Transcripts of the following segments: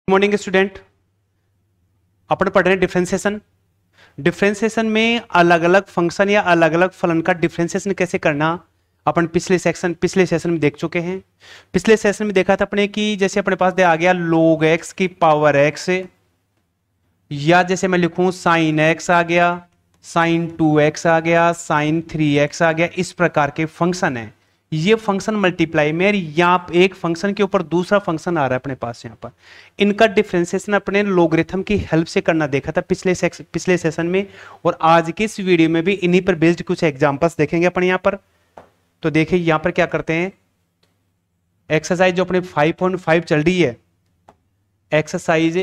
Morning student, अपन पढ़ रहे हैं डिफरेंशिएशन। डिफरेंशिएशन में अलग अलग फंक्शन या अलग अलग फलन का डिफरेंशिएशन कैसे करना अपन पिछले सेशन में देख चुके हैं। पिछले सेशन में देखा था अपने कि जैसे अपने पास आ गया log x की पावर x, या जैसे मैं लिखूं sin x आ गया, sin 2x आ गया, sin 3x आ गया, इस प्रकार के फंक्शन है। ये फंक्शन मल्टीप्लाई में यहाँ एक फंक्शन के ऊपर दूसरा फंक्शन आ रहा है अपने पास यहाँ पर। इनका डिफरेंशिएशन अपने लोगरिथम की हेल्प से करना देखा था पिछले सेशन में, और आज के इस वीडियो में भी इन्हीं पर बेस्ड कुछ एग्जांपल्स देखेंगे अपन यहाँ पर। तो देखिए यहाँ पर क्या करते हैं, एक्सरसाइज जो अपने 5.5 चल रही है, एक्सरसाइज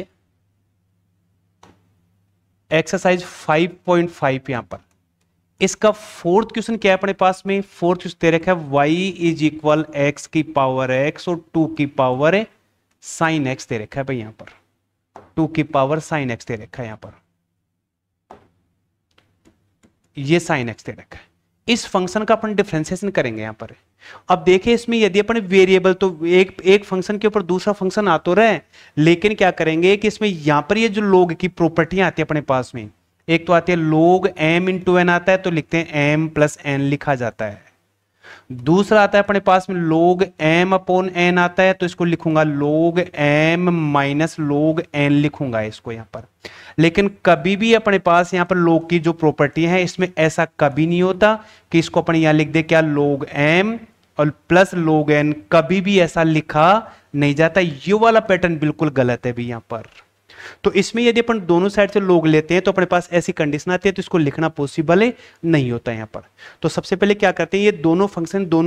5.5 यहाँ पर इसका फोर्थ क्वेश्चन क्या है अपने पास में। फोर्थ क्वेश्चन दे रखा है y इज इक्वल एक्स की पावर x और 2 की पावर साइन x दे रखा है भाई, यहां पर 2 की पावर साइन x दे रखा है, यहां पर ये साइन x दे रखा है। इस फंक्शन का अपन डिफरेंशिएशन करेंगे यहां पर। अब देखिए इसमें यदि अपन वेरिएबल तो एक फंक्शन के ऊपर दूसरा फंक्शन आ तो रहे, लेकिन क्या करेंगे कि इसमें यहां पर ये जो लोग की प्रॉपर्टियां आती है अपने पास में, एक तो आती है log m इंटू एन आता है तो लिखते हैं m प्लस n लिखा जाता है। दूसरा आता है अपने पास में log m अपॉन n आता है तो इसको लिखूंगा log m minus log n लिखूंगा इसको यहां पर। लेकिन कभी भी अपने पास यहां पर log की जो प्रॉपर्टी है इसमें ऐसा कभी नहीं होता कि इसको अपन यहां लिख दे क्या log m और प्लस log n, कभी भी ऐसा लिखा नहीं जाता। ये वाला पैटर्न बिल्कुल गलत है भी यहां पर। तो इसमें यदि अपन दोनों साइड से लोग लेते हैं तो अपने पास ऐसी कंडीशन आती है तो इसको लिखना पॉसिबल नहीं होता यहां पर। तो सबसे पहले क्या करते हैं, ये दोनों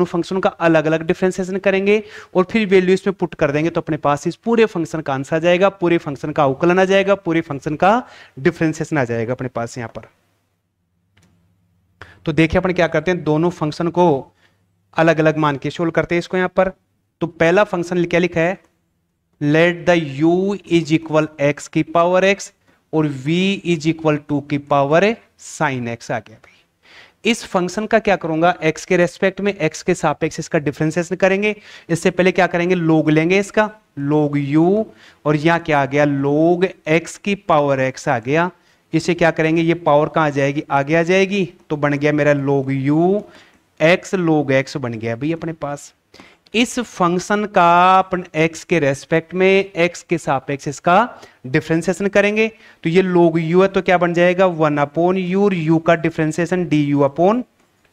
फंक्शन का अलग अलग डिफरेंशिएशन करेंगे और फिर वैल्यू इसमें पुट कर देंगे तो अपने पास इस पूरे फंक्शन का आंसर आ जाएगा, पूरे फंक्शन का अवकलन आ जाएगा, पूरे फंक्शन का डिफरेंशिएशन आ जाएगा अपने पास यहां पर। तो देखिए अपन क्या करते हैं, दोनों फंक्शन को अलग अलग मान के सोल्व करते हैं इसको यहां पर। तो पहला फंक्शन क्या लिखा है, let the u is equal x की पावर x और v इज इक्वल 2 की पावर साइन x आ गया भाई। इस फंक्शन का क्या करूंगा, x के रेस्पेक्ट में x के सापेक्ष इसका डिफरेंशिएशन करेंगे। इससे पहले क्या करेंगे, log लेंगे इसका log u, और यहां क्या आ गया log x की पावर x आ गया। इसे क्या करेंगे, ये पावर कहां आ जाएगी, आगे आ जाएगी, तो बन गया मेरा log u x log x बन गया भाई अपने पास। इस फंक्शन का अपन x के रेस्पेक्ट में x के सापेक्ष इसका डिफरेंशिएशन करेंगे तो ये log u है तो क्या बन जाएगा 1 अपॉन u, और u का डिफरेंशिएशन du अपॉन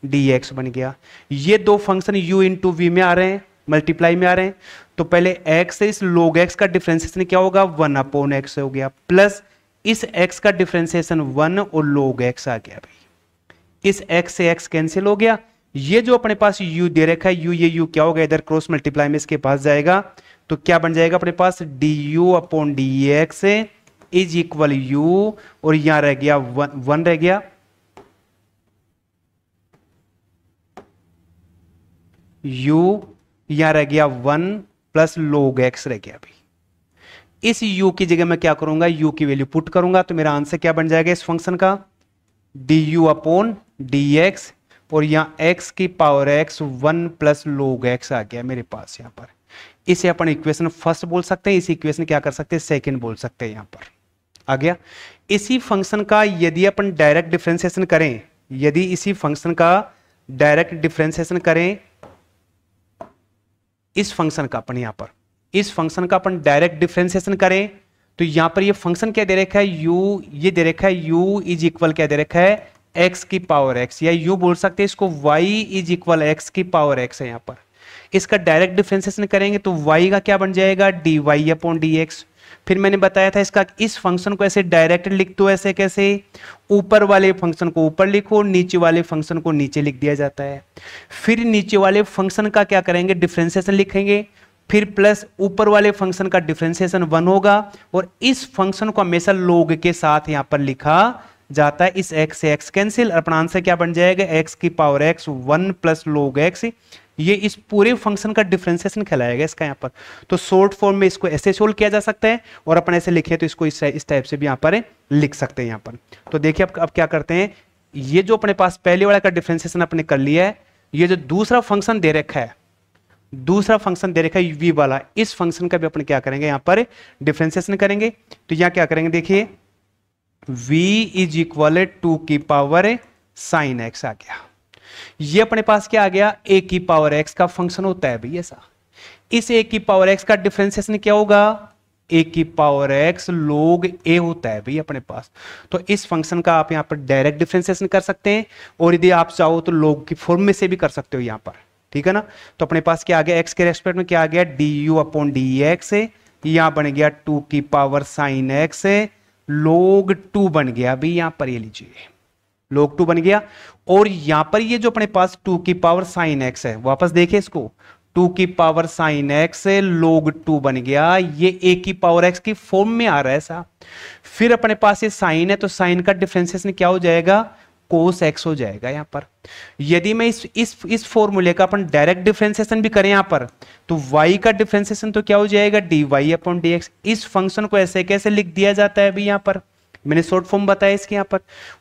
dx बन गया। ये दो फंक्शन u इंटू v में आ रहे हैं, मल्टीप्लाई में आ रहे हैं, तो पहले x से इस log x का डिफरेंशिएशन क्या होगा 1 अपॉन x हो गया, प्लस इस x का डिफरेंशिएशन 1 और log x आ गया भाई। इस x से x कैंसिल हो गया। ये जो अपने पास u दे रखा है, ये u क्या होगा, इधर क्रॉस मल्टीप्लाई में इसके पास जाएगा तो क्या बन जाएगा अपने पास du upon dx is equal u, और यहां रह गया 1 रह गया, u यहां रह गया 1 प्लस log x रह गया भाई। इस u की जगह मैं क्या करूंगा, u की वैल्यू पुट करूंगा तो मेरा आंसर क्या बन जाएगा इस फंक्शन का du अपॉन dx, और यहां x की power x 1 plus log x आ गया मेरे पास यहां पर। इसे अपन इक्वेशन फर्स्ट बोल सकते हैं, इसी इक्वेशन क्या कर सकते हैं, सेकंड बोल सकते हैं, यहां पर आ गया। इसी फंक्शन का यदि अपन डायरेक्ट डिफरेंशिएशन करें, यदि इसी फंक्शन का डायरेक्ट डिफरेंशिएशन करें, इस फंक्शन का अपन यहां पर इस फंक्शन का अपन डायरेक्ट डिफरेंशिएशन करें तो यहां पर ये फंक्शन क्या दे रखा है, u, ये दे रखा है u इज इक्वल क्या दे रखा है x की पावर x, या यू बोल सकते हैं इसको y इज इक्वल x की पावर x है यहां पर। इसका डायरेक्ट डिफरेंशिएशन करेंगे तो y का क्या बन जाएगा dy अपॉन dx। फिर मैंने बताया था इसका इस फंक्शन को ऐसे डायरेक्ट लिख दो, ऐसे कैसे, ऊपर वाले फंक्शन को ऊपर लिखो, नीचे वाले फंक्शन को नीचे लिख दिया जाता है। फिर नीचे वाले फंक्शन का क्या करेंगे, डिफरेंशिएशन लिखेंगे, फिर प्लस ऊपर वाले फंक्शन का डिफरेंशिएशन 1 होगा, और इस फंक्शन को हमेशा log के साथ यहां पर लिखा जाता है। इस x से x कैंसिल, अपना आंसर क्या बन जाएगा x की power x 1 plus log x। ये इस पूरे फंक्शन का डिफरेंशिएशन कहलाएगा इसका यहाँ पर। तो शॉर्ट फॉर्म में इसको ऐसे सोल्व किया जा सकता है, और अपन ऐसे लिखे तो इसको इस टाइप से भी यहाँ पर लिख सकते हैं यहाँ पर। तो देखिए अब क्या करते हैं, ये जो अपने पास पहले वाला का डिफरेंशिएशन अपने कर लिया है, ये जो दूसरा फंक्शन दे रखा है दूसरा फंक्शन दे रखा है v वाला, इस फंक्शन का भी अपन क्या करेंगे यहां पर डिफरेंशिएशन करेंगे। तो यहां क्या करेंगे देखिए v इज इक्वल टू की पावर साइन एक्स आ गया। ये अपने पास क्या आ गया, a की पावर x का फंक्शन होता है भाई ऐसा। इस a की पावर x का डिफरेंशिएशन क्या होगा, a की पावर x log a होता है भाई अपने पास। तो इस फंक्शन का आप यहां पर डायरेक्ट डिफरेंशिएशन कर सकते हैं, और यदि आप चाहो तो log की फॉर्म में से भी कर सकते हो यहां पर, ठीक है ना। तो अपने पास क्या आ गया, x के रेस्पेक्ट में क्या आ गया, du अपॉन dx है, यहां बन गया 2 की पावर साइन x है, log 2 बन गया भाई यहां पर, ये लीजिए log 2 बन गया। और यहां पर ये जो अपने पास 2 की पावर साइन x है, वापस देखिए इसको, 2 की पावर साइन x है, log 2 बन गया, ये a की पावर x की फॉर्म में आ रहा है ऐसा। फिर अपने पास ये साइन है, तो साइन का डिफरेंशिएशन क्या हो जाएगा, कोस x हो जाएगा यहां पर। यदि मैं इस फॉर्मूले का अपन डायरेक्ट डिफरेंशिएशन भी करें यहां पर, तो y का डिफरेंशिएशन तो क्या हो जाएगा, dy अपॉन dx। इस फंक्शन को ऐसे कैसे लिख दिया जाता है अभी यहां पर, मैंने शॉर्ट फॉर्म बताया इसके यहां पर,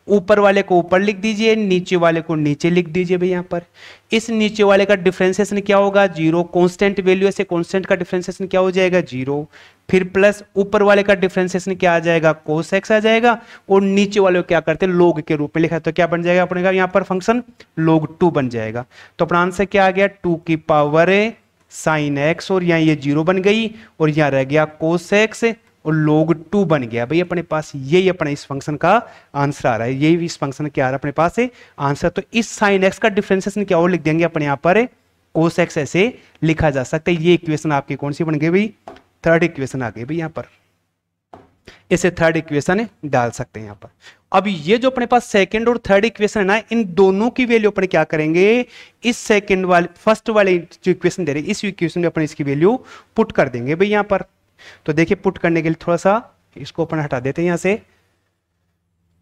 ऊपर वाले को ऊपर लिख दीजिए, नीचे वाले को नीचे लिख दीजिए भाई यहां पर। इस नीचे वाले का डिफरेंशिएशन क्या होगा, 0, कांस्टेंट वैल्यू से कांस्टेंट का डिफरेंशिएशन क्या हो जाएगा 0, फिर प्लस ऊपर वाले का डिफरेंशिएशन क्या आ जाएगा, कोस एक्स आ जाएगा, और नीचे वाले को क्या करते हैं log के रूप में लिखा है, तो क्या बन जाएगा अपने का यहां पर फंक्शन log 2 बन जाएगा। तो अपना आंसर क्या आ गया, 2 की पावर साइन एक्स, और यहां ये 0 बन गई, और यहां रह गया कोस एक्स, और log 2 बन गया भाई अपने पास। यही अपने इस फंक्शन का आंसर आ रहा है, यही इस फंक्शन क्या आ रहा है अपने पास है आंसर। तो इस साइन एक्स का डिफरेंशिएशन क्या और लिख देंगे अपने यहाँ पर कोस एक्स, ऐसे लिखा जा सकता है। ये इक्वेशन आपकी कौन सी बन गई भाई, थर्ड इक्वेशन आ गई भाई यहाँ पर, इसे थर्ड इक्वेशन डाल सकते हैं यहाँ पर। अब ये जो अपने पास सेकंड और थर्ड इक्वेशन है ना, इन दोनों की वैल्यू अपन क्या करेंगे, इस सेकंड वाले फर्स्ट वाले जो इक्वेशन दे रहे हैं, इस इक्वेशन में अपन इसकी वैल्यू पुट कर देंगे भाई यहाँ पर। तो देखिए पुट करने के लिए थोड़ा सा इसको अपन हटा देते हैं यहां से।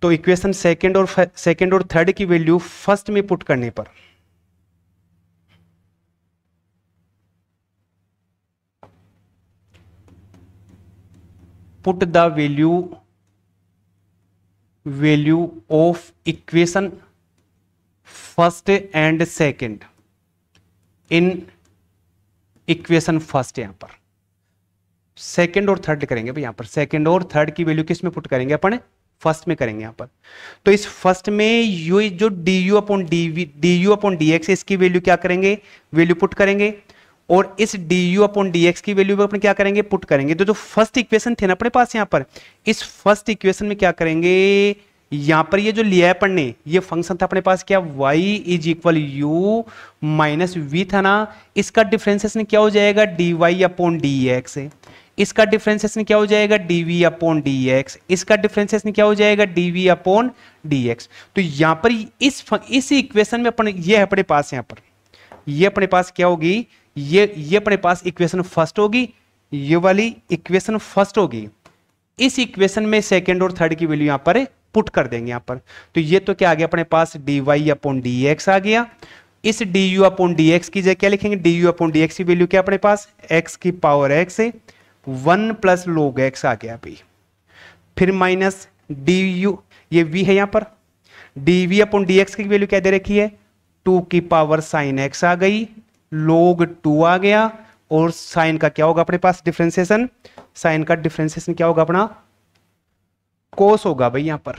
तो इक्वेशन सेकंड और थर्ड की वैल्यू फर्स्ट में पुट करने पर put the value of equation first and second in equation first, यहां पर सेकंड और थर्ड करेंगे भाई यहां पर। सेकंड और थर्ड की वैल्यू किस में पुट करेंगे अपन, फर्स्ट में करेंगे यहां पर। तो इस फर्स्ट में यू जो du अपॉन dx इसकी वैल्यू क्या करेंगे, वैल्यू पुट करेंगे, और इस du अपॉन dx की वैल्यू अपन क्या करेंगे, पुट करेंगे। तो जो फर्स्ट इक्वेशन थे ना अपने पास यहां पर, इस फर्स्ट इक्वेशन में क्या करेंगे, यहां पर ये जो लिया है अपन ने, ये फंक्शन था अपने पास क्या, y is equal u minus V था ना, इसका डिफरेंशिएशन क्या हो जाएगा, dy अपॉन dx है। इसका डिफरेंशिएशन क्या हो जाएगा, dv अपॉन dx, इसका डिफरेंशिएशन क्या हो जाएगा, dv अपॉन dx। तो यहां पर इस इक्वेशन में अपन ये है अपने पास यहां पर, ये अपने पास क्या होगी, ये अपने पास इक्वेशन फर्स्ट होगी, ये वाली इक्वेशन फर्स्ट होगी। इस इक्वेशन में सेकंड और थर्ड की वैल्यू यहां पर पुट कर देंगे यहां पर। तो ये तो क्या आ गया अपने पास, dy अपॉन dx आ गया। इस du अपॉन dx की जगह क्या लिखेंगे, du अपॉन dx की वैल्यू क्या अपने पास, x की पावर x है, 1 प्लस log x आ गया भाई। फिर माइनस du, ये v है यहां पर, dv अपॉन dx की वैल्यू क्या दे रखी है, 2 की पावर साइन x आ गई, log 2 आ गया, और साइन का क्या होगा अपने पास डिफरेंशिएशन, साइन का डिफरेंशिएशन क्या होगा अपना, कोस होगा भाई यहां पर,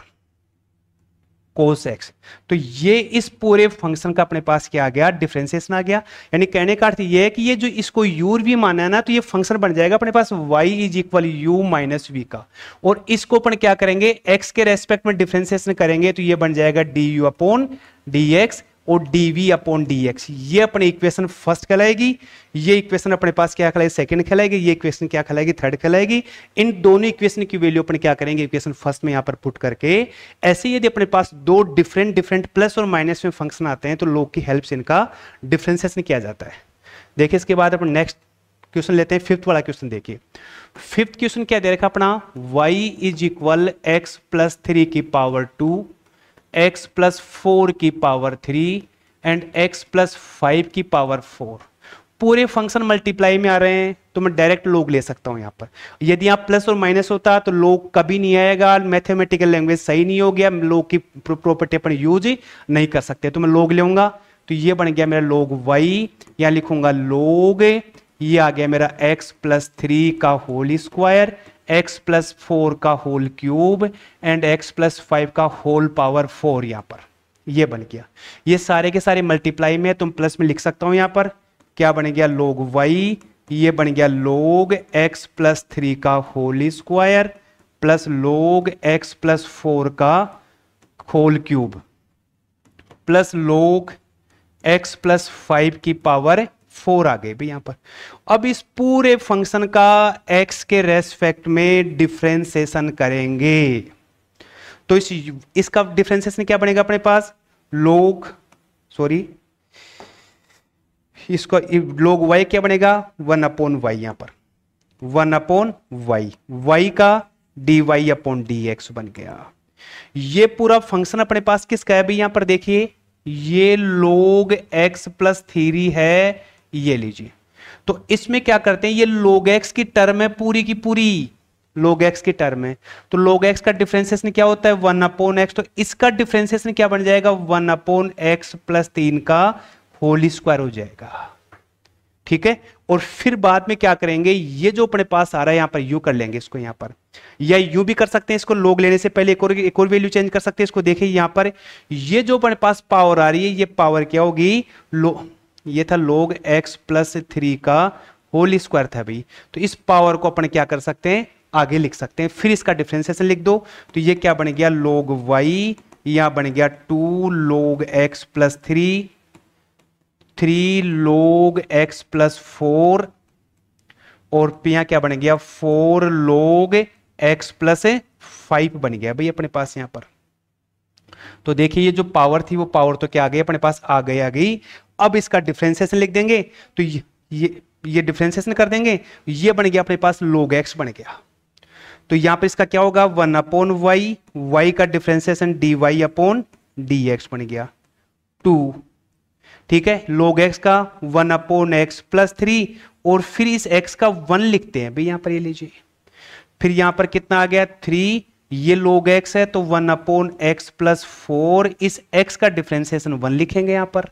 कोस एक्स। तो ये इस पूरे फंक्शन का अपने पास क्या आ गया, डिफरेंशिएशन आ गया। यानी कहने का अर्थ ये है कि ये जो इसको u भी माना है ना, तो ये फंक्शन बन जाएगा अपने पास y is equal u minus V का, और इसको अपन क्या करेंगे, x के रेस्पेक्ट में डिफरेंशिएशन करेंगे, तो ये बन जाएगा du अपॉन dx और dv अपॉन dx। ये अपनी इक्वेशन फर्स्ट कहलाएगी, ये इक्वेशन अपने पास क्या कहलाएगी, सेकंड कहलाएगी, ये इक्वेशन क्या कहलाएगी, थर्ड कहलाएगी। इन दोनों इक्वेशन की वैल्यू अपन क्या करेंगे, इक्वेशन फर्स्ट में यहां पर पुट करके। ऐसे यदि अपने पास दो डिफरेंट प्लस और माइनस में फंक्शन आते हैं, तो लोग की हेल्प से इनका डिफरेंशिएशन किया जाता है। देखिए इसके बाद अपन नेक्स्ट क्वेश्चन लेते हैं, फिफ्थ वाला क्वेश्चन देखिए। फिफ्थ क्वेश्चन क्या दे रखा अपना, y is equal x plus 3 की पावर 2, x प्लस 4 की पावर 3 एंड x प्लस 5 की पावर 4। पूरे फंक्शन मल्टीप्लाई में आ रहे हैं, तो मैं डायरेक्ट लोग ले सकता हूं यहां पर। यदि आप प्लस और माइनस होता तो लोग कभी नहीं आएगा, मैथमेटिकल लैंग्वेज सही नहीं हो गया, लोग की प्रॉपर्टी अपन यूज नहीं कर सकते, तो मैं लोग लूंगा। तो ये बन गया मेरा log y, या लिखूंगा log, ये आ गया मेरा x प्लस 3 का होल स्क्वायर, x प्लस 4 का whole cube and x plus 5 का होल पावर 4। यहां पर ये बन गया, ये सारे के सारे मल्टीप्लाई में, तुम प्लस में लिख सकता हूं। यहां पर क्या बन गया log y, ये बन गया log x प्लस 3 का whole square plus log x plus 4 का whole cube plus log x plus 5 की पावर 4 आ गई भाई यहां पर। अब इस पूरे फंक्शन का x के रेस्पेक्ट में डिफरेंशिएशन करेंगे, तो इसका डिफरेंशिएशन क्या बनेगा अपने पास, इसको log y क्या बनेगा 1 अपॉन y, यहां पर 1 अपॉन y का dy अपॉन dx बन गया। ये पूरा फंक्शन अपने पास किसका है भाई, यहां पर देखिए ये log x प्लस 3 है, ये लीजिए। तो इसमें क्या करते हैं, ये log x की टर्म है पूरी की पूरी, log x की टर्म है, तो log x का डिफरेंशिएशन क्या होता है 1 अपॉन x, तो इसका डिफरेंशिएशन क्या बन जाएगा 1 अपॉन x प्लस 3 का होल स्क्वायर हो जाएगा। ठीक है, और फिर बाद में क्या करेंगे, ये जो अपने पास आ रहा है यहां पर u कर लेंगे इसको यहां पर, या u भी कर सकते हैं, इसको log लेने से पहले एक और वैल्यू चेंज कर सकते हैं। इसको देखिए यहां पर ये जो अपने पास पावर आ रही है, ये पावर क्या होगी, ये था log x प्लस 3 का होल स्क्वायर था भाई, तो इस पावर को अपन क्या कर सकते हैं आगे लिख सकते हैं, फिर इसका डिफरेंशिएशन लिख दो, तो ये क्या बन गया log y, यहां बन गया 2 log x plus 3 log x plus 4, और यहां क्या बन गया 4 log x प्लस 5 बन गया भाई अपने पास यहां पर। तो देखिए ये जो पावर थी वो पावर तो क्या आ गई अपने पास आ गई। अब इसका डिफरेंशिएशन लिख देंगे, तो ये डिफरेंशिएशन कर देंगे, ये बन गया अपने पास log x बन गया। तो यहां पर इसका क्या होगा 1 अपॉन y का डिफरेंशिएशन dy अपॉन dx बन गया 2। ठीक है, log x का 1 अपॉन x प्लस 3, और फिर इस x का 1 लिखते हैं भाई यहां पर, ये लीजिए। फिर यहां पर कितना आ गया 3, ये log x है तो 1 अपॉन x प्लस 4, इस x का डिफरेंशिएशन 1 लिखेंगे यहां पर।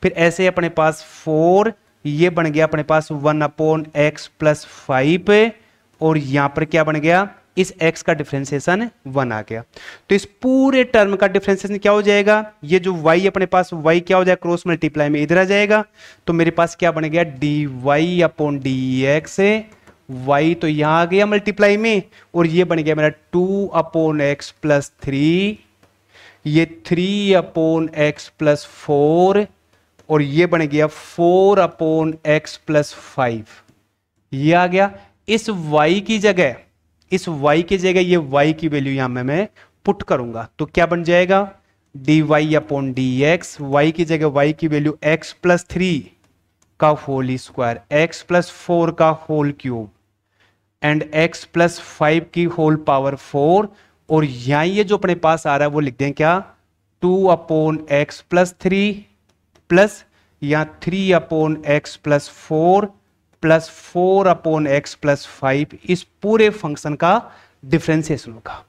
फिर ऐसे अपने पास 4, ये बन गया अपने पास 1 अपॉन x प्लस 5, और यहां पर क्या बन गया इस x का डिफरेंशिएशन 1 आ गया। तो इस पूरे टर्म का डिफरेंशिएशन क्या हो जाएगा, ये जो y अपने पास y क्या हो जाएगा क्रॉस मल्टीप्लाई में इधर आ जाएगा, तो मेरे पास क्या बन गया dy अपॉन dx, y तो यहां आ गया मल्टीप्लाई में, और ये बन गया मेरा 2 अपॉन x प्लस 3, ये 3 अपॉन x प्लस 4, और ये बन गया 4 अपॉन x प्लस 5, ये आ गया। इस y की जगह ये y की वैल्यू यहां में मैं पुट करूंगा, तो क्या बन जाएगा dy अपॉन dx, y की जगह y की वैल्यू x प्लस 3 का होल स्क्वायर, x प्लस 4 का whole cube and x plus 5 की होल पावर 4, और यहां ये जो अपने पास आ रहा है वो लिख दें क्या 2 अपॉन x प्लस 3 प्लस या 3 upon x plus 4 plus 4 upon x plus 5, इस पूरे फंक्शन का डिफरेंशिएशन होगा।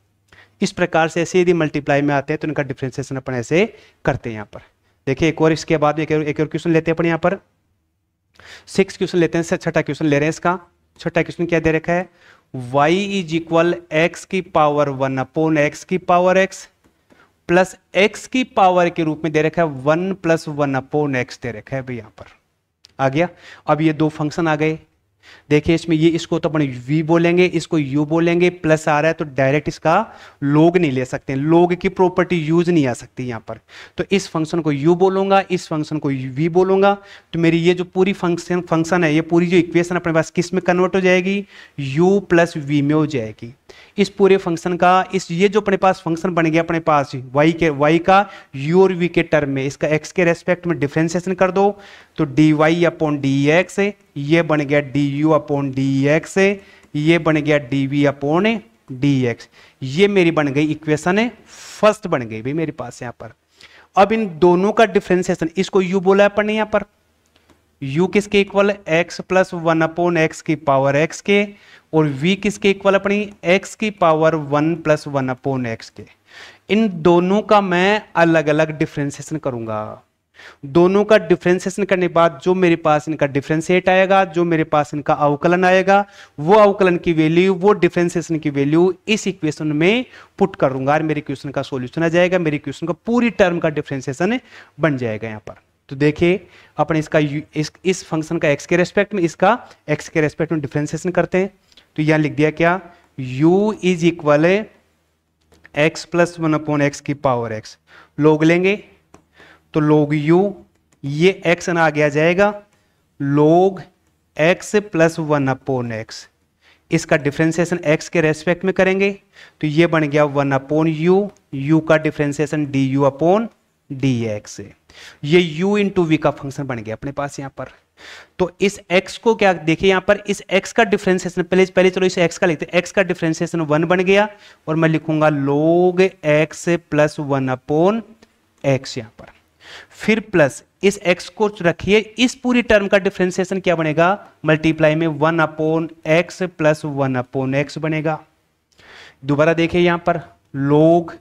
इस प्रकार से ऐसे यदि मल्टीप्लाई में आते हैं तो इनका डिफरेंशिएशन अपन ऐसे करते हैं। यहां पर देखिए एक और, इसके बाद एक और क्वेश्चन लेते हैं अपन, यहां पर 6 क्वेश्चन लेते हैं, छठा क्वेश्चन ले रहे हैं। इसका छठा क्वेश्चन क्या दे रखा है, y इज इक्वल x की पावर 1 अपॉन x की पावर x प्लस x की पावर के रूप में दे रखा है 1 प्लस 1 अपॉन x दे रखा है भाई, यहां पर आ गया। अब ये दो फंक्शन आ गए, देखिए इसमें ये इसको तो अपन v बोलेंगे, इसको u बोलेंगे, प्लस आ रहा है तो डायरेक्ट इसका log नहीं ले सकते, log की प्रॉपर्टी यूज नहीं आ सकती यहां पर। तो इस फंक्शन को u बोलूंगा, इस फंक्शन को v बोलूंगा, तो मेरी ये जो पूरी फंक्शन है, ये पूरी जो इक्वेशन अपने पास किस में कन्वर्ट हो जाएगी, u प्लस v में हो जाएगी। इस पूरे फंक्शन का ये जो अपने पास फंक्शन बन गया अपने पास y का u और v के टर्म में, इसका x के रेस्पेक्ट में डिफरेंशिएशन कर दो, तो dy अपॉन dx, ये बन गया du अपॉन dx, ये बन गया dv अपॉन dx। ये मेरी बन गई इक्वेशन फर्स्ट बन गई भाई मेरे पास यहां पर। अब इन दोनों का डिफरेंशिएशन, इसको u बोला अपन ने यहां पर, u किसके equal x plus 1 upon x की पावर x के, और v किसके इक्वल अपनी x की पावर 1 प्लस 1 अपॉन x के। इन दोनों का मैं अलग अलग डिफरेंशिएशन करूंगा। दोनों का डिफरेंशिएशन करने के बाद जो मेरे पास इनका डिफरेंशिएट आएगा, जो मेरे पास इनका अवकलन आएगा, वो अवकलन की वैल्यू, वो डिफरेंशिएशन की वैल्यू इस इक्वेशन में पुट करूंगा और मेरे इक्वेशन का सॉल्यूशन आ जाएगा, मेरे इक्वेशन का पूरी टर्म का डिफरेंशिएशन बन जाएगा यहां पर। तो देखिए अपन इसका इस फंक्शन का एक्स के रेस्पेक्ट में, इसका एक्स के रेस्पेक्ट में डिफरेंशिएशन करते हैं। तो यहां लिख दिया क्या, u is equal x plus one upon x की पावर एक्स। लोग लेंगे तो log u, ये x ना आ जाएगा log x plus one upon x. इसका डिफरेंशिएशन x के रेस्पेक्ट में करेंगे तो ये बन गया वन अपॉन यू, u का डिफरेंशिएशन du अपॉन dx। ये u इंटू वी का फंक्शन बन गया अपने पास यहां पर। तो इस x को क्या देखिए यहां पर, इस x का डिफरेंशिएशन पहले चलो इस x का लिखते हैं, x का डिफरेंशिएशन वन बन गया और मैं लिखूंगा log x plus one upon x यहां पर। फिर प्लस इस x को रखिए, इस पूरी टर्म का डिफरेंशिएशन क्या बनेगा, मल्टीप्लाई में one upon x plus one upon x बनेगा। दोबारा देखिए यहां पर log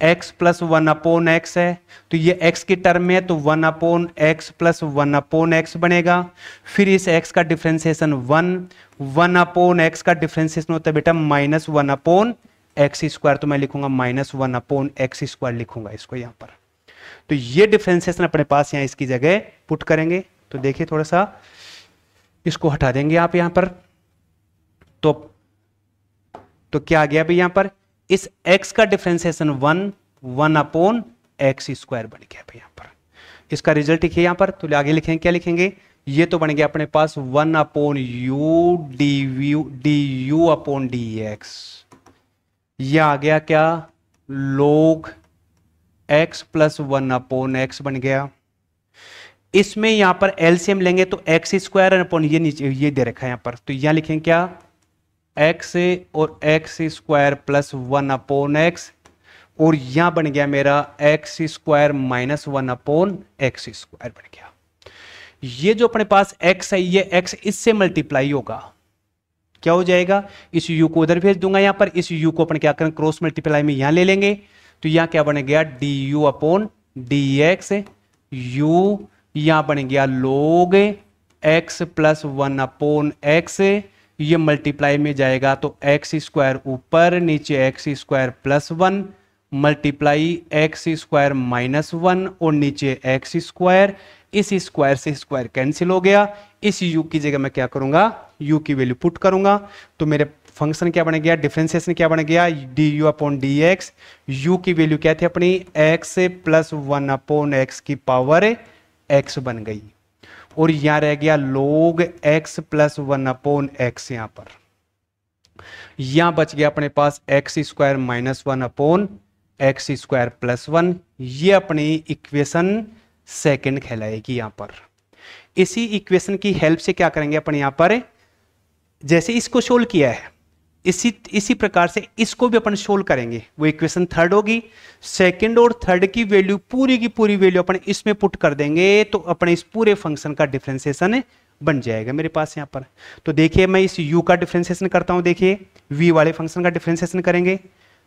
x plus one upon x है तो ये x की टर्म में है तो one upon x plus one upon x बनेगा। फिर इस x का डिफरेंशिएशन वन अपॉन एक्स का डिफरेंशिएशन होता है बेटा minus one upon x square, तो मैं लिखूंगा minus one upon x square लिखूंगा इसको यहां पर। तो ये डिफरेंशिएशन अपने पास यहां इसकी जगह पुट करेंगे। तो देखिए थोड़ा सा इसको हटा देंगे आप यहां पर, तो क्या आ गया भाई यहां पर, इस x का differentiation one upon x square बन गया भाई यहां पर। इसका रिजल्ट लिखिए यहां पर, तो आगे लिखेंगे क्या लिखेंगे, ये तो बन गया अपने पास one upon u d u upon d x. यह आ गया क्या, log x plus one upon x बन गया। इसमें यहां पर एलसीएम लेंगे तो एक्स स्क्वायर अपॉन ये नीचे ये दे रखा है यहां पर, तो यहां लिखेंगे क्या, x और x square plus one upon x, और यहां बन गया मेरा x square minus one upon x square बन गया। ये जो अपने पास x है, ये x इससे मल्टीप्लाई होगा, क्या हो जाएगा, इस u को उधर भेज दूंगा यहां पर, इस u को अपन क्या करें क्रॉस मल्टीप्लाई में यहां ले लेंगे तो यहां क्या बन गया du अपॉन dx, u यहां बन गया log x plus one upon x, ये मल्टीप्लाई में जाएगा तो एक्स स्क्वायर ऊपर नीचे x square plus one multiply x square minus one और नीचे एक्स स्क्वायर, इस स्क्वायर से स्क्वायर कैंसिल हो गया। इस u की जगह मैं क्या करूंगा, u की वैल्यू पुट करूंगा तो मेरे फंक्शन क्या बन गया, डिफरेंशिएशन क्या बन गया, du upon d x. U की वैल्यू क्या थी अपनी, x plus one upon x की पावर x बन गई, और यहां रह गया log x plus one upon x. यहां पर यहां बच गया अपने पास x square minus one upon x square plus one. ये अपनी इक्वेशन सेकंड कहलाएगी यहां पर। इसी इक्वेशन की हेल्प से क्या करेंगे अपन यहां पर, जैसे इसको सोल्व किया है इसी प्रकार से इसको भी अपन सोल्व करेंगे, वो इक्वेशन थर्ड होगी। सेकंड और थर्ड की वैल्यू पूरी की पूरी वैल्यू अपन इसमें पुट कर देंगे तो अपने इस पूरे फंक्शन का डिफरेंशिएशन बन जाएगा मेरे पास यहां पर। तो देखिए मैं इस u का डिफरेंशिएशन करता हूं, देखिए v वाले फंक्शन का डिफरेंशिएशन करेंगे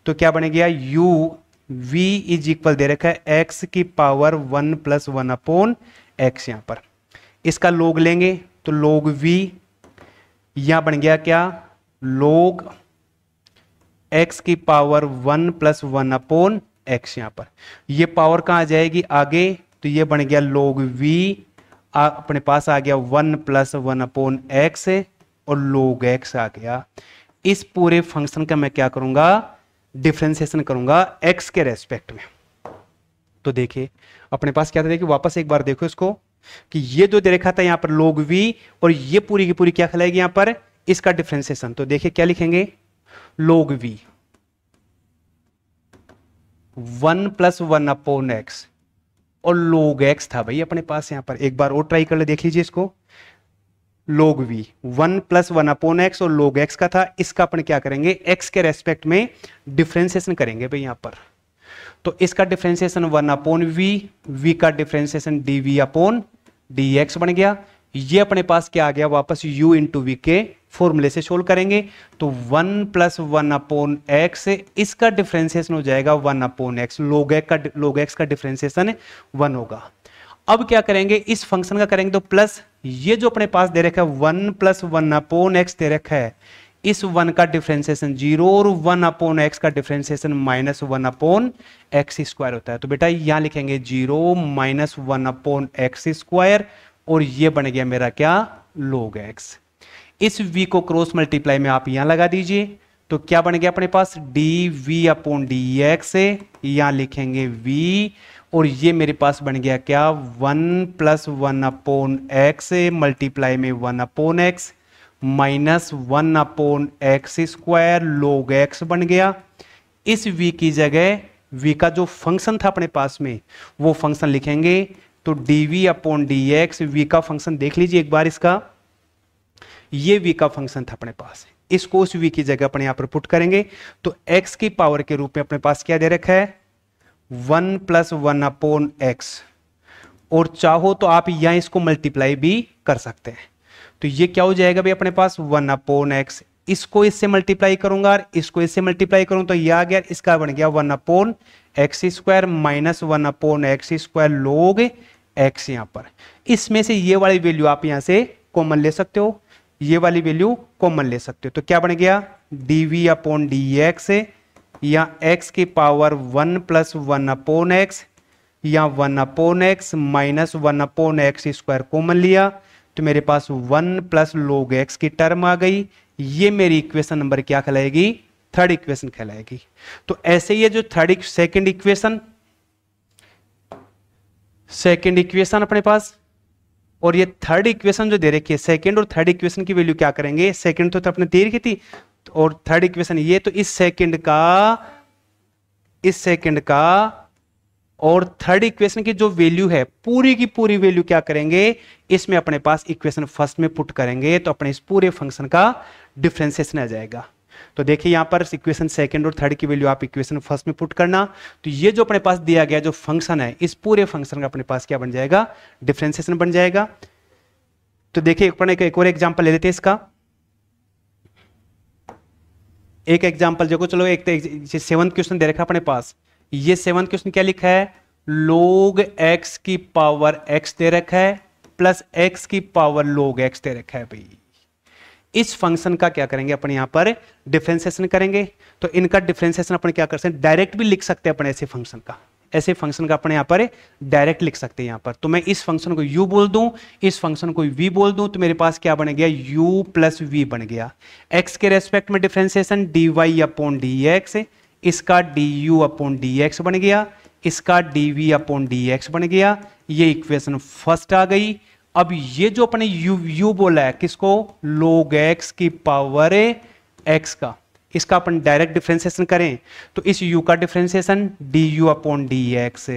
तो क्या बन गया, u v इज इक्वल दे रखा है x की power one plus one upon x. यहां पर इसका log लेंगे तो log v यहां बन गया क्या, log x की power one plus one upon x. यहां पर ये पावर कहां आ जाएगी आगे, तो ये बन गया log v अपने पास आ गया one plus one upon x और log x आ गया। इस पूरे फंक्शन का मैं क्या करूंगा, डिफरेंशिएशन करूंगा x के रेस्पेक्ट में। तो देखिए अपने पास क्या था, देखिए वापस एक बार देखो इसको कि ये जो दे रखा था यहां पर log v और ये पूरी की पूरी क्या कहलाएगी यहां पर, इसका डिफरेंशिएशन। तो देखिए क्या लिखेंगे, log v one plus one upon x और log x था भाई अपने पास यहां पर। एक बार और ट्राई कर ले, देख लीजिए इसको, log v one plus one upon x और log x का था, इसका अपन क्या करेंगे x के रेस्पेक्ट में डिफरेंशिएशन करेंगे भाई यहां पर। तो इसका डिफरेंशिएशन वन अपॉन v का डिफरेंशिएशन dv अपॉन dx बन गया। ये अपने पास क्या आ गया वापस, u इंटू वी के फॉर्मूले से सोल्व करेंगे तो one plus one upon x, इसका डिफरेंशिएशन हो जाएगा one upon x, log x का डिफरेंशिएशन वन होगा। अब क्या करेंगे, इस फंक्शन का करेंगे तो प्लस, ये जो अपने पास दे रखा है 1 + 1/x दे रखा है, इस 1 का डिफरेंशिएशन 0 और 1/x का डिफरेंशिएशन -1/x² होता है। तो बेटा यहां लिखेंगे 0 - 1/x², और ये बन गया मेरा क्या, log x। इस v को क्रॉस मल्टीप्लाई में आप यहां लगा दीजिए, तो क्या बन गया अपने पास dv/dx, यहां लिखेंगे v, और ये मेरे पास बन गया क्या 1 + 1/x मल्टीप्लाई में 1/x -1/x² log x बन गया। इस v की जगह v का जो फंक्शन था अपने पास में वो फंक्शन लिखेंगे, तो dv/dx, v का फंक्शन देख लीजिए एक बार, इसका ये v का फंक्शन था अपने पास, इसको उस v की जगह अपने यहां पर पुट करेंगे, तो x की पावर के रूप में अपने पास क्या दे रखा है 1 + 1/x, और चाहो तो आप यहां इसको मल्टीप्लाई भी कर सकते हैं। तो ये क्या हो जाएगा भाई अपने पास 1/x, इसको इससे मल्टीप्लाई करूंगा और इसको इससे मल्टीप्लाई करूं तो यह आ गया, इसका बन गया 1/x² -1/x² log x। यहां पर इसमें से ये वाली वैल्यू आप यहां से कॉमन ले सकते हो, ये वाली वैल्यू कॉमन ले सकते हो, तो क्या बन गया dv/dx, या x की पावर 1 + 1/x, या 1/x -1/x² कॉमन लिया, तो मेरे पास 1 + log x की टर्म आ गई। ये मेरी इक्वेशन नंबर क्या कहलाएगी, थर्ड इक्वेशन कहलाएगी। तो ऐसे ही जो सेकंड इक्वेशन अपने पास, और ये थर्ड इक्वेशन जो दे रखी है, सेकंड और थर्ड इक्वेशन की वैल्यू क्या करेंगे, सेकंड तो अपने दे रखी थी, और थर्ड इक्वेशन ये, तो इस सेकंड का और थर्ड इक्वेशन की जो वैल्यू है पूरी की पूरी वैल्यू क्या करेंगे, इसमें अपने पास इक्वेशन फर्स्ट में पुट करेंगे, तो अपने इस पूरे फंक्शन का डिफरेंशिएशन आ जाएगा। तो देखिए यहां पर इक्वेशन सेकंड और थर्ड की वैल्यू आप इक्वेशन फर्स्ट में पुट करना, तो ये जो अपने पास दिया गया जो फंक्शन है, इस पूरे फंक्शन का अपने पास क्या बन जाएगा, डिफरेंशिएशन बन जाएगा। तो देखिए एक और एग्जांपल ले लेते हैं इसका, एक एग्जांपल देखो, चलो एक 7th क्वेश्चन दे रखा अपने पास, ये 7th क्वेश्चन क्या लिखा है, log x की पावर x दे रखा है प्लस x की पावर log x दे रखा है भाई। इस फंक्शन का क्या करेंगे अपन यहां पर डिफरेंशिएशन करेंगे, तो इनका डिफरेंशिएशन अपन क्या कर सकते हैं, डायरेक्ट भी लिख सकते हैं अपन ऐसे फंक्शन का अपन यहां पर डायरेक्ट लिख सकते हैं यहां पर। तो मैं इस फंक्शन को u बोल दूं, इस फंक्शन को v बोल दूं, तो मेरे पास क्या बन गया u + v बन गया। x के रेस्पेक्ट में डिफरेंशिएशन dy/dx, इसका du/dx बन गया, इसका dv/dx बन गया, ये इक्वेशन फर्स्ट आ गई। अब ये जो अपने u बोला है किसको, log x की पावर x का, इसका अपन डायरेक्ट डिफरेंशिएशन करें तो इस u का डिफरेंशिएशन du/dx,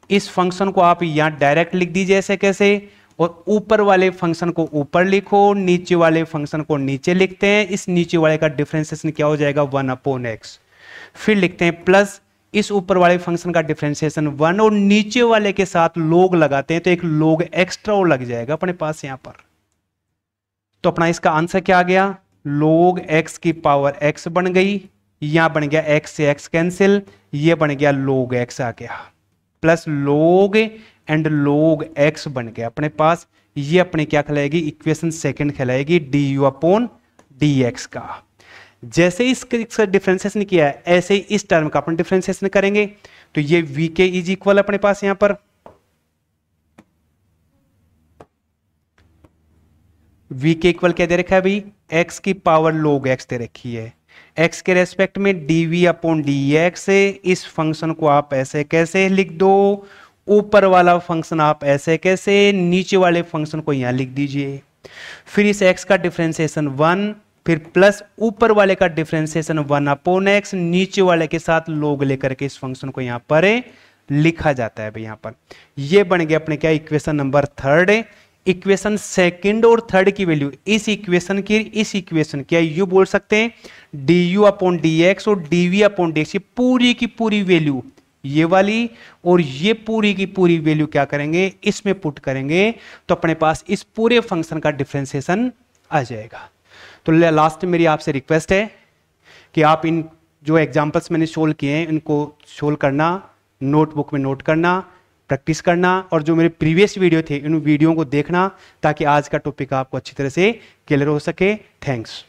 इस फंक्शन को आप यहां डायरेक्ट लिख दीजिए ऐसे कैसे, और ऊपर वाले फंक्शन को ऊपर लिखो, नीचे वाले फंक्शन को नीचे लिखते हैं, इस नीचे वाले का डिफरेंशिएशन क्या हो जाएगा 1/x, फिर लिखते हैं प्लस इस ऊपर वाले फंक्शन का डिफरेंशिएशन 1, और नीचे वाले के साथ log लगाते हैं तो एक log एक्स्ट्रा और लग जाएगा अपने पास यहां पर। तो अपना इसका आंसर क्या आ गया, log x की पावर x बन गई, यहां बन गया x से x कैंसिल, ये बन गया log x आ गया, plus log and log x बन गया अपने पास। ये अपने क्या कहलाएगी, इक्वेशन सेकंड कहलाएगी du/dx का। जैसे इसका डिफरेंशिएशन किया है ऐसे ही इस टर्म का अपन डिफरेंशिएशन करेंगे, तो ये v के इज इक्वल अपने पास यहां पर v के इक्वल क्या दे रखा है भाई, x की पावर log x दे रखी है, x के रेस्पेक्ट में dv/dx, इस फंक्शन को आप ऐसे कैसे लिख दो, ऊपर वाला फंक्शन आप ऐसे कैसे, नीचे वाले फंक्शन को यहां लिख दीजिए, फिर इस x का डिफरेंशिएशन 1, फिर प्लस ऊपर वाले का डिफरेंशिएशन 1/x, नीचे वाले के साथ log लेकर के इस फंक्शन को यहां पर लिखा जाता है भाई। यहां पर ये बन गया अपने क्या, equation number third. Equation second और थर्ड की वैल्यू इस इक्वेशन क्या यू बोल सकते हैं du/dx और dv/dx, ये पूरी की पूरी वैल्यू ये वाली और ये पूरी की पूरी वैल्यू क्या करेंगे, इसमें पुट करेंगे, तो अपने पास इस पूरे फंक्शन का डिफरेंशिएशन आ जाएगा। तो लास्ट में मेरी आपसे रिक्वेस्ट है कि आप इन जो एग्जांपल्स मैंने सोल्व किए हैं इनको सोल्व करना, नोटबुक में नोट करना, प्रैक्टिस करना और जो मेरे प्रीवियस वीडियो थे इन वीडियो को देखना ताकि आज का टॉपिक आपको अच्छी तरह से क्लियर हो सके। थैंक्स।